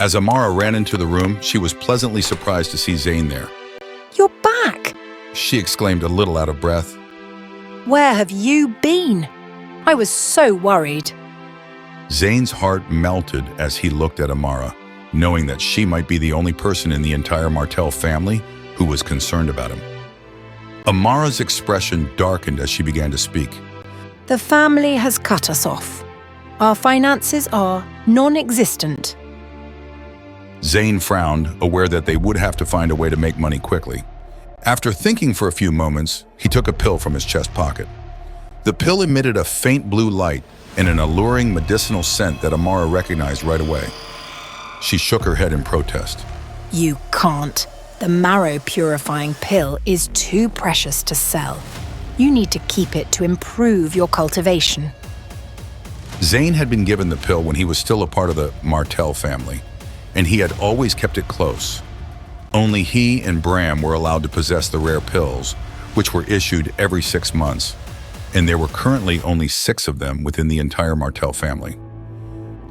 As Amara ran into the room, she was pleasantly surprised to see Zane there. You're back! She exclaimed a little out of breath. Where have you been? I was so worried. Zane's heart melted as he looked at Amara, knowing that she might be the only person in the entire Martell family who was concerned about him. Amara's expression darkened as she began to speak. The family has cut us off. Our finances are non-existent. Zane frowned, aware that they would have to find a way to make money quickly. After thinking for a few moments, he took a pill from his chest pocket. The pill emitted a faint blue light and an alluring medicinal scent that Amara recognized right away. She shook her head in protest. You can't. The marrow-purifying pill is too precious to sell. You need to keep it to improve your cultivation. Zane had been given the pill when he was still a part of the Martell family, and he had always kept it close. Only he and Bram were allowed to possess the rare pills, which were issued every 6 months, and there were currently only 6 of them within the entire Martell family.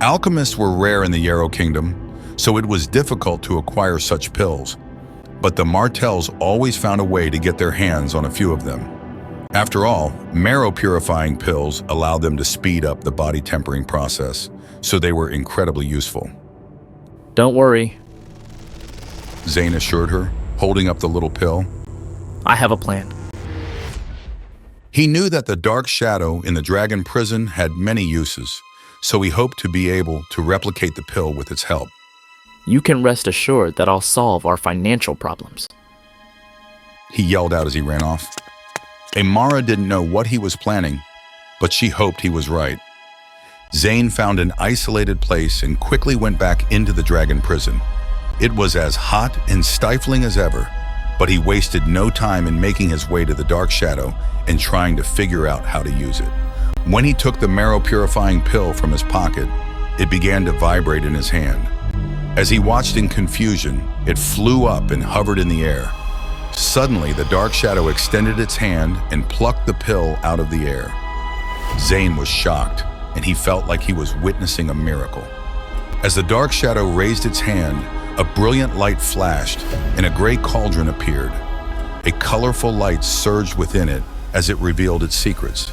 Alchemists were rare in the Yarrow Kingdom, so it was difficult to acquire such pills, but the Martells always found a way to get their hands on a few of them. After all, marrow-purifying pills allowed them to speed up the body tempering process, so they were incredibly useful. Don't worry. Zane assured her, holding up the little pill. I have a plan. He knew that the dark shadow in the dragon prison had many uses, so he hoped to be able to replicate the pill with its help. You can rest assured that I'll solve our financial problems. He yelled out as he ran off. Amara didn't know what he was planning, but she hoped he was right. Zane found an isolated place and quickly went back into the dragon prison. It was as hot and stifling as ever, but he wasted no time in making his way to the dark shadow and trying to figure out how to use it. When he took the marrow-purifying pill from his pocket, it began to vibrate in his hand. As he watched in confusion, it flew up and hovered in the air. Suddenly, the dark shadow extended its hand and plucked the pill out of the air. Zane was shocked, and he felt like he was witnessing a miracle. As the dark shadow raised its hand, a brilliant light flashed, and a gray cauldron appeared. A colorful light surged within it as it revealed its secrets.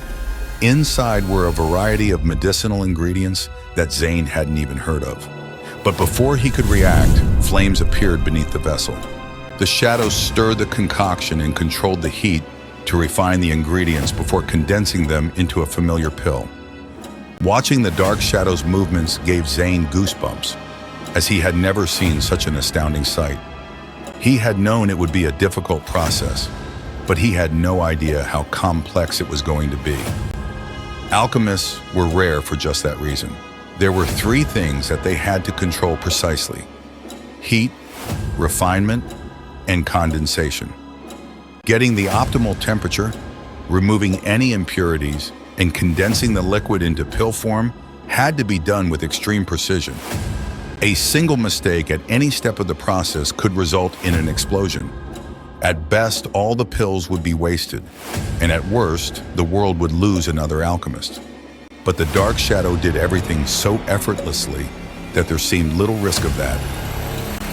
Inside were a variety of medicinal ingredients that Zane hadn't even heard of. But before he could react, flames appeared beneath the vessel. The shadow stirred the concoction and controlled the heat to refine the ingredients before condensing them into a familiar pill. Watching the dark shadow's movements gave Zane goosebumps, as he had never seen such an astounding sight. He had known it would be a difficult process, but he had no idea how complex it was going to be. Alchemists were rare for just that reason. There were 3 things that they had to control precisely: heat, refinement, and condensation. Getting the optimal temperature, removing any impurities, and condensing the liquid into pill form had to be done with extreme precision. A single mistake at any step of the process could result in an explosion. At best, all the pills would be wasted, and at worst, the world would lose another alchemist. But the dark shadow did everything so effortlessly that there seemed little risk of that.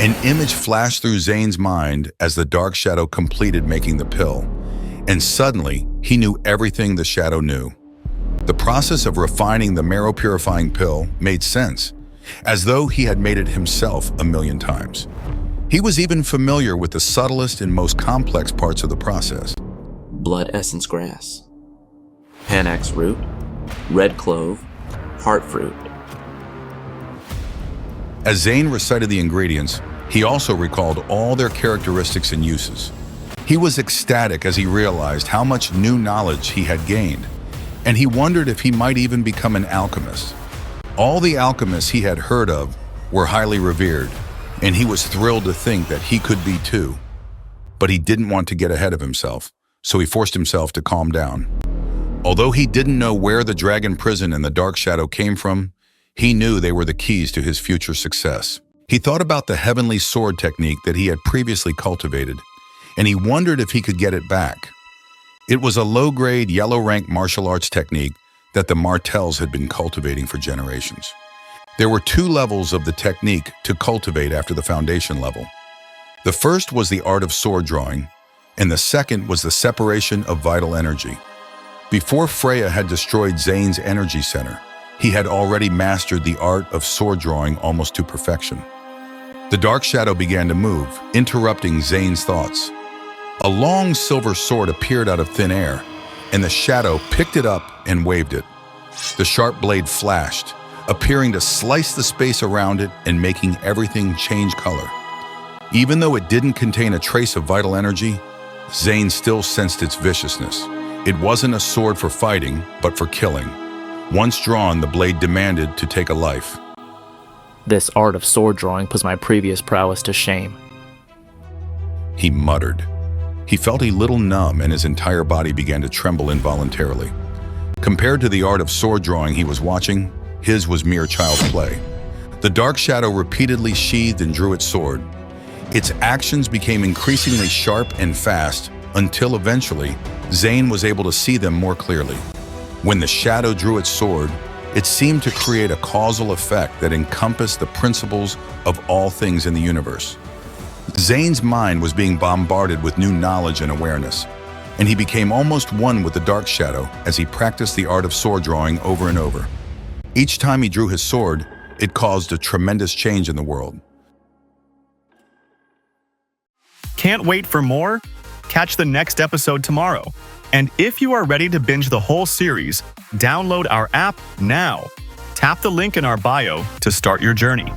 An image flashed through Zane's mind as the dark shadow completed making the pill, and suddenly he knew everything the shadow knew. The process of refining the marrow-purifying pill made sense, as though he had made it himself a million times. He was even familiar with the subtlest and most complex parts of the process. Blood essence grass, panax root, red clove, heart fruit. As Zane recited the ingredients, he also recalled all their characteristics and uses. He was ecstatic as he realized how much new knowledge he had gained, and he wondered if he might even become an alchemist. All the alchemists he had heard of were highly revered, and he was thrilled to think that he could be too. But he didn't want to get ahead of himself, so he forced himself to calm down. Although he didn't know where the dragon prison and the dark shadow came from, he knew they were the keys to his future success. He thought about the heavenly sword technique that he had previously cultivated, and he wondered if he could get it back. It was a low-grade, yellow-rank martial arts technique that the Martells had been cultivating for generations. There were two levels of the technique to cultivate after the foundation level. The first was the art of sword drawing, and the second was the separation of vital energy. Before Freya had destroyed Zane's energy center, he had already mastered the art of sword drawing almost to perfection. The dark shadow began to move, interrupting Zane's thoughts. A long silver sword appeared out of thin air, and the shadow picked it up and waved it. The sharp blade flashed, appearing to slice the space around it and making everything change color. Even though it didn't contain a trace of vital energy, Zane still sensed its viciousness. It wasn't a sword for fighting, but for killing. Once drawn, the blade demanded to take a life. This art of sword drawing puts my previous prowess to shame. He muttered. He felt a little numb and his entire body began to tremble involuntarily. Compared to the art of sword drawing he was watching, his was mere child's play. The dark shadow repeatedly sheathed and drew its sword. Its actions became increasingly sharp and fast until eventually, Zane was able to see them more clearly. When the shadow drew its sword, it seemed to create a causal effect that encompassed the principles of all things in the universe. Zane's mind was being bombarded with new knowledge and awareness, and he became almost one with the dark shadow as he practiced the art of sword drawing over and over. Each time he drew his sword, it caused a tremendous change in the world. Can't wait for more? Catch the next episode tomorrow. And if you are ready to binge the whole series, download our app now. Tap the link in our bio to start your journey.